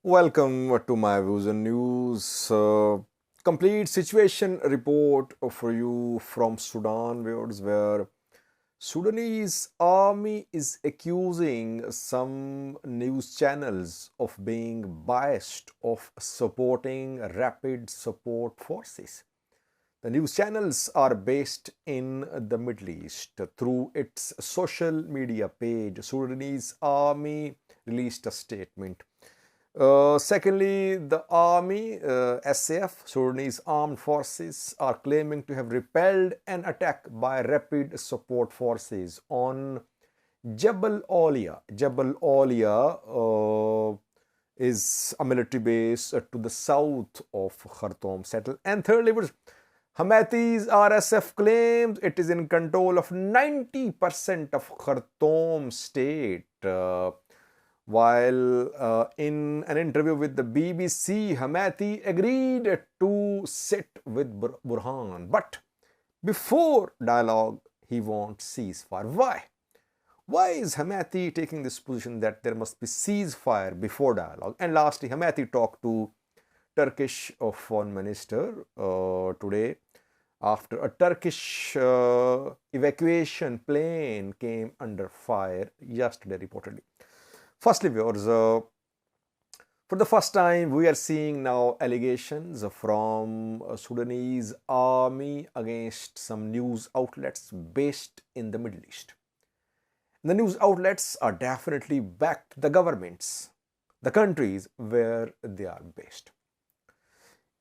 Welcome to my views and news. Complete situation report for you from Sudan, viewers, where Sudanese army is accusing some news channels of being biased, of supporting rapid support forces. The news channels are based in the Middle East. Through its social media page, Sudanese army released a statement. Secondly, the army, SAF, Sudanese Armed Forces, are claiming to have repelled an attack by rapid support forces on Jabl Awliya. Jabl Awliya is a military base to the south of Khartoum settle. And thirdly, Hemedti's RSF claims it is in control of 90% of Khartoum state. While in an interview with the BBC, Hemedti agreed to sit with Burhan. But before dialogue, he wants ceasefire. Why? Why is Hemedti taking this position that there must be ceasefire before dialogue? And lastly, Hemedti talked to Turkish foreign minister today after a Turkish evacuation plane came under fire yesterday, reportedly. Firstly, viewers, for the first time, we are seeing now allegations from Sudanese army against some news outlets based in the Middle East. The news outlets are definitely backed the governments, the countries where they are based.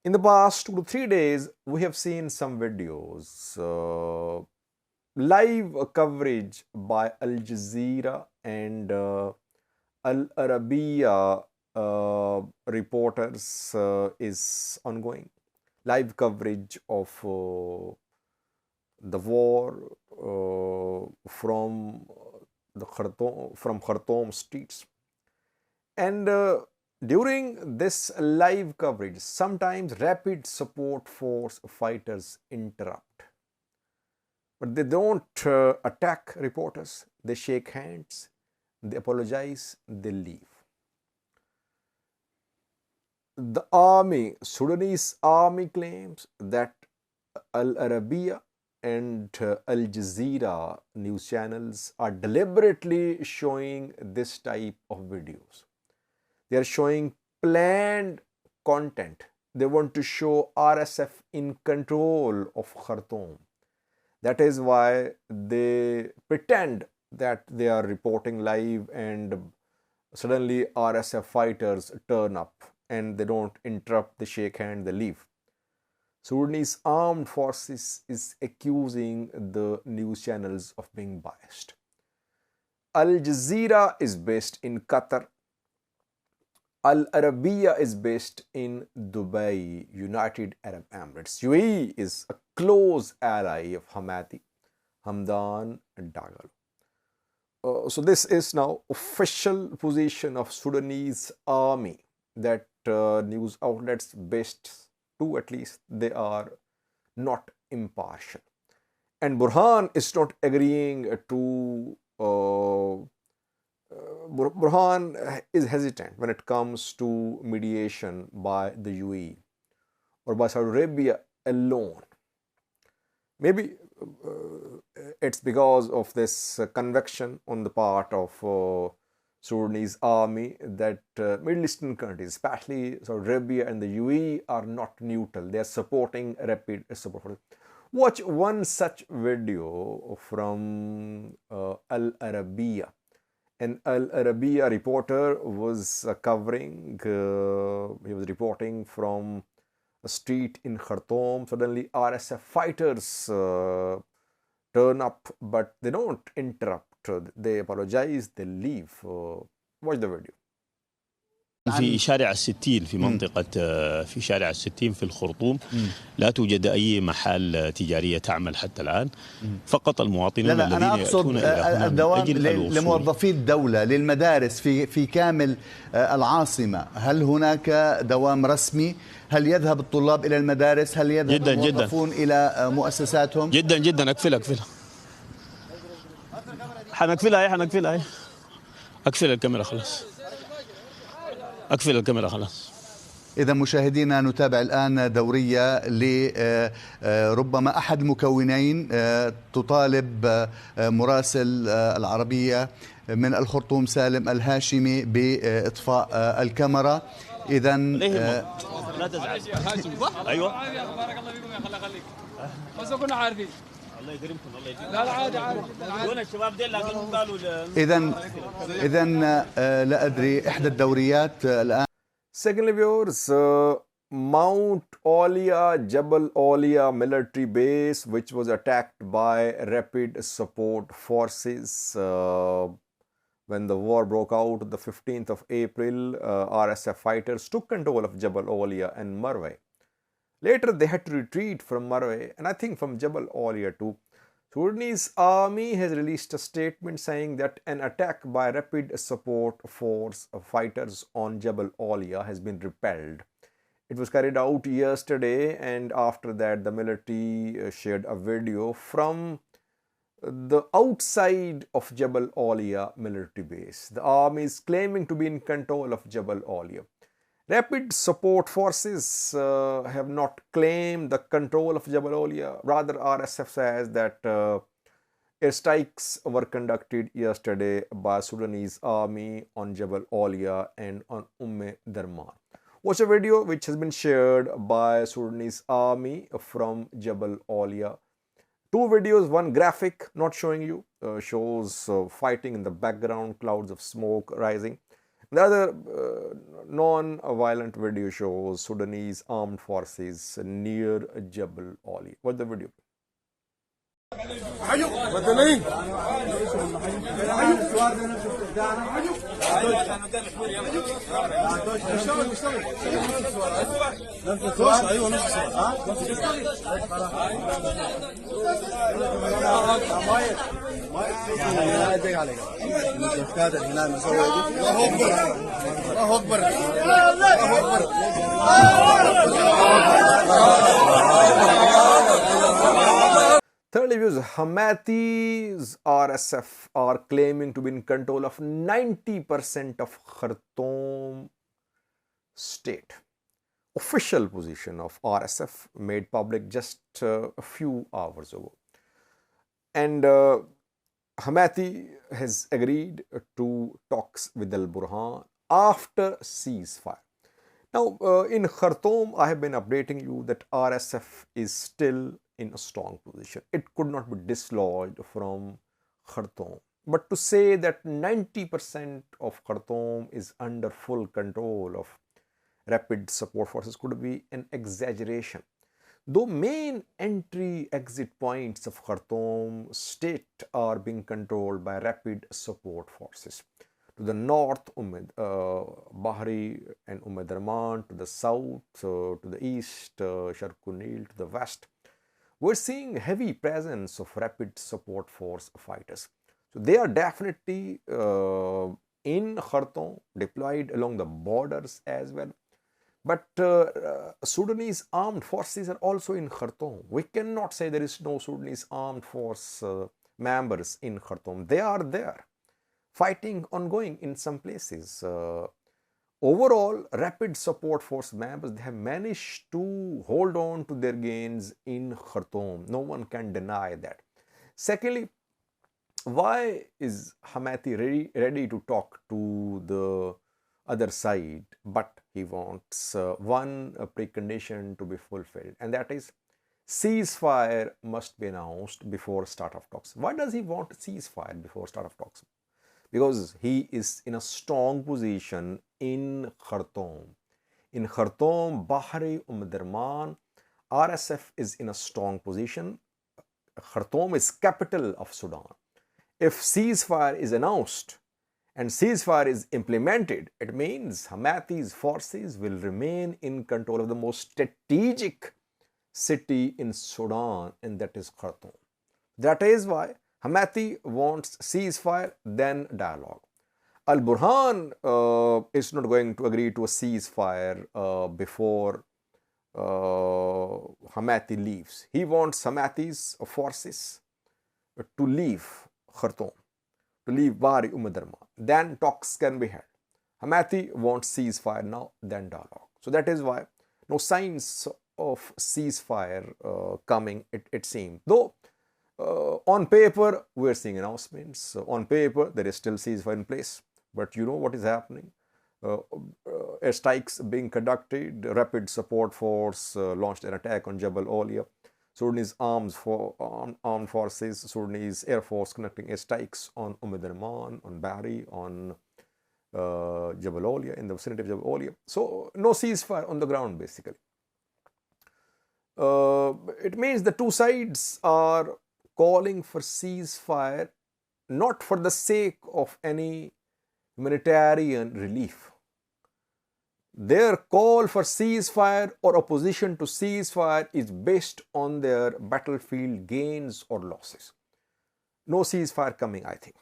In the past 2 to 3 days, we have seen some videos, live coverage by Aljazeera and AlArabiya reporters is ongoing. Live coverage of the war from Khartoum streets. And during this live coverage, sometimes rapid support force fighters interrupt. But they don't attack reporters. They shake hands. They apologize, they leave. The army, Sudanese army, claims that AlArabiya and Aljazeera news channels are deliberately showing this type of videos. They are showing planned content. They want to show RSF in control of Khartoum. That is why they pretend that they are reporting live and suddenly RSF fighters turn up and they don't interrupt, they shake hands, they leave. Sudanese armed forces is accusing the news channels of being biased. Al Jazeera is based in Qatar. AlArabiya is based in Dubai, United Arab Emirates. UAE is a close ally of Hemedti, Hamdan Dagalo. So this is now official position of Sudanese army that news outlets based to, at least, they are not impartial. And Burhan is not agreeing to, Burhan is hesitant when it comes to mediation by the UAE or by Saudi Arabia alone. Maybe it's because of this conviction on the part of Sudanese army that Middle Eastern countries, especially Saudi Arabia and the UAE, are not neutral. They are supporting rapid support. Watch one such video from AlArabiya. An AlArabiya reporter was covering, he was reporting from a street in Khartoum. Suddenly RSF fighters turn up, but they don't interrupt. They apologize, they leave. Watch the video. في شارع الستين في منطقة في شارع الستين في الخرطوم لا توجد أي محال تجارية تعمل حتى الآن. فقط المواطنون الذين يأتون إلى هنا الدوام لموظفي الدولة للمدارس في كامل العاصمة. هل هناك دوام رسمي؟ هل يذهب الطلاب إلى المدارس؟ هل يذهب الموظفون إلى مؤسساتهم؟ جدا جدا. أقفلها حنقفلها أقفل الكاميرا خلاص. أقفل الكاميرا خلاص. إذا مشاهدينا نتابع الآن دورية لربما أحد المكونين تطالب مراسل العربية من الخرطوم سالم الهاشمي بإطفاء الكاميرا. إذا لا تزعل. أيوة. بارك الله فيكم يا خليك. بس كنا عارفين. الله يكرمكم الله يجزيكم. لا عادي عادي. وين الشباب ديل لكن قالوا إذا لا أدري إحدى الدوريات الآن. Secondly, viewers, Mount Awliya, Jabl Awliya military base, which was attacked by rapid support forces when the war broke out the 15th of April. RSF fighters took control of Jabl Awliya and Marway. Later, they had to retreat from Marway and I think from Jabl Awliya too. Sudanese army has released a statement saying that an attack by rapid support force fighters on Jabl Awliya has been repelled. It was carried out yesterday, and after that the military shared a video from the outside of Jabl Awliya military base. The army is claiming to be in control of Jabl Awliya. Rapid support forces have not claimed the control of Jabl Awliya. Rather, RSF says that airstrikes were conducted yesterday by Sudanese army on Jabl Awliya and on Darman. Watch a video which has been shared by Sudanese army from Jabl Awliya. Two videos, one graphic not showing you, shows fighting in the background, clouds of smoke rising. The other non-violent video shows Sudanese armed forces near Jabl Awliya. Watch the video. Thirdly, Hemedti's RSF are claiming to be in control of 90% of Khartoum state. Official position of RSF made public just a few hours ago. And Hemedti has agreed to talks with Al-Burhan after ceasefire. Now, in Khartoum, I have been updating you that RSF is still in a strong position. It could not be dislodged from Khartoum. But to say that 90% of Khartoum is under full control of rapid support forces could be an exaggeration. Though main entry-exit points of Khartoum state are being controlled by rapid support forces. To the north, Bahri and Darman, to the south, to the east, Sharkunil, to the west, we're seeing heavy presence of rapid support force fighters. So they are definitely in Khartoum, deployed along the borders as well. But Sudanese armed forces are also in Khartoum. We cannot say there is no Sudanese armed force members in Khartoum. They are there, fighting ongoing in some places. Overall, rapid support force members, they have managed to hold on to their gains in Khartoum. No one can deny that. Secondly, why is Hemedti ready to talk to the other side, but he wants one precondition to be fulfilled, and that is ceasefire must be announced before start of talks. Why does he want ceasefire before start of talks? Because he is in a strong position in Khartoum. In Khartoum, Bahri, Darman, RSF is in a strong position. Khartoum is capital of Sudan. If ceasefire is announced and ceasefire is implemented, it means Hemedti's forces will remain in control of the most strategic city in Sudan, and that is Khartoum. That is why Hemedti wants ceasefire, then dialogue. Al-Burhan is not going to agree to a ceasefire before Hemedti leaves. He wants Hemedti's forces to leave Khartoum, to leave Bahri Darman. Then talks can be held. Hemedti wants ceasefire now, then dialogue. So that is why no signs of ceasefire coming, it seems. Though on paper, we're seeing announcements. On paper, there is still ceasefire in place. But you know what is happening? Airstrikes being conducted, rapid support force launched an attack on Jabl Awliya. Sudanese armed forces, Sudanese Air Force conducting airstrikes on Omdurman, on Bahri, on Jabl Awliya, in the vicinity of Jabl Awliya. So no ceasefire on the ground basically. It means the two sides are calling for ceasefire not for the sake of any humanitarian relief. Their call for ceasefire or opposition to ceasefire is based on their battlefield gains or losses. No ceasefire coming, I think.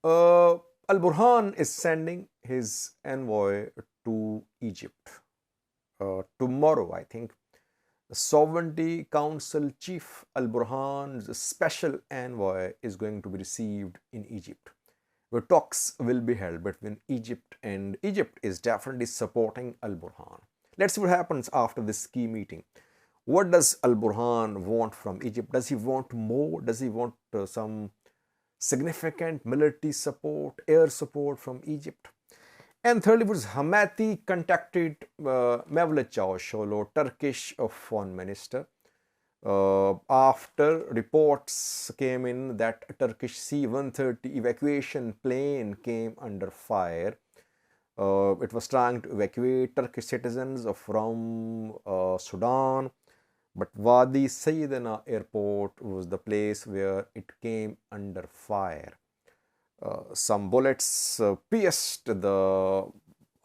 Al-Burhan is sending his envoy to Egypt. Tomorrow, I think, the Sovereignty Council Chief Al-Burhan's special envoy is going to be received in Egypt, where talks will be held between Egypt, and Egypt is definitely supporting Al-Burhan. Let's see what happens after this key meeting. What does Al-Burhan want from Egypt? Does he want more? Does he want some significant military support, air support from Egypt? And thirdly, was Hemedti contacted Mevlut Çavuşoğlu, Turkish foreign minister, after reports came in that a Turkish C-130 evacuation plane came under fire. It was trying to evacuate Turkish citizens from Sudan, but Wadi Sayyidina airport was the place where it came under fire. Some bullets pierced the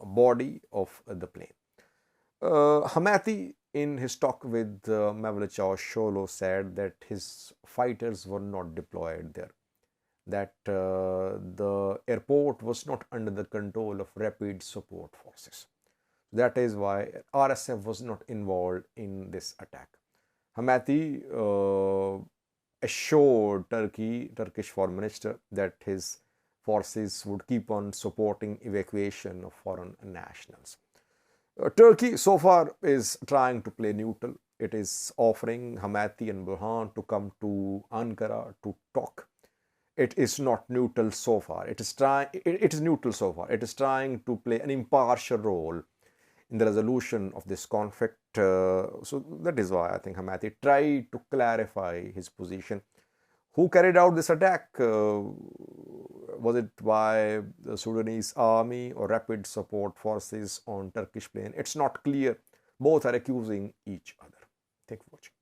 body of the plane. Hemedti, in his talk with Mevlut Çavuşoğlu, said that his fighters were not deployed there, that the airport was not under the control of rapid support forces. That is why RSF was not involved in this attack. Hemedti assured Turkish foreign minister, that his forces would keep on supporting evacuation of foreign nationals. Turkey so far is trying to play neutral. It is offering Hemedti and Burhan to come to Ankara to talk. It is not neutral so far. It is neutral so far. It is trying to play an impartial role in the resolution of this conflict. So that is why I think Hemedti tried to clarify his position. Who carried out this attack? Was it by the Sudanese army or rapid support forces on Turkish plane? It's not clear. Both are accusing each other. Thank you for watching.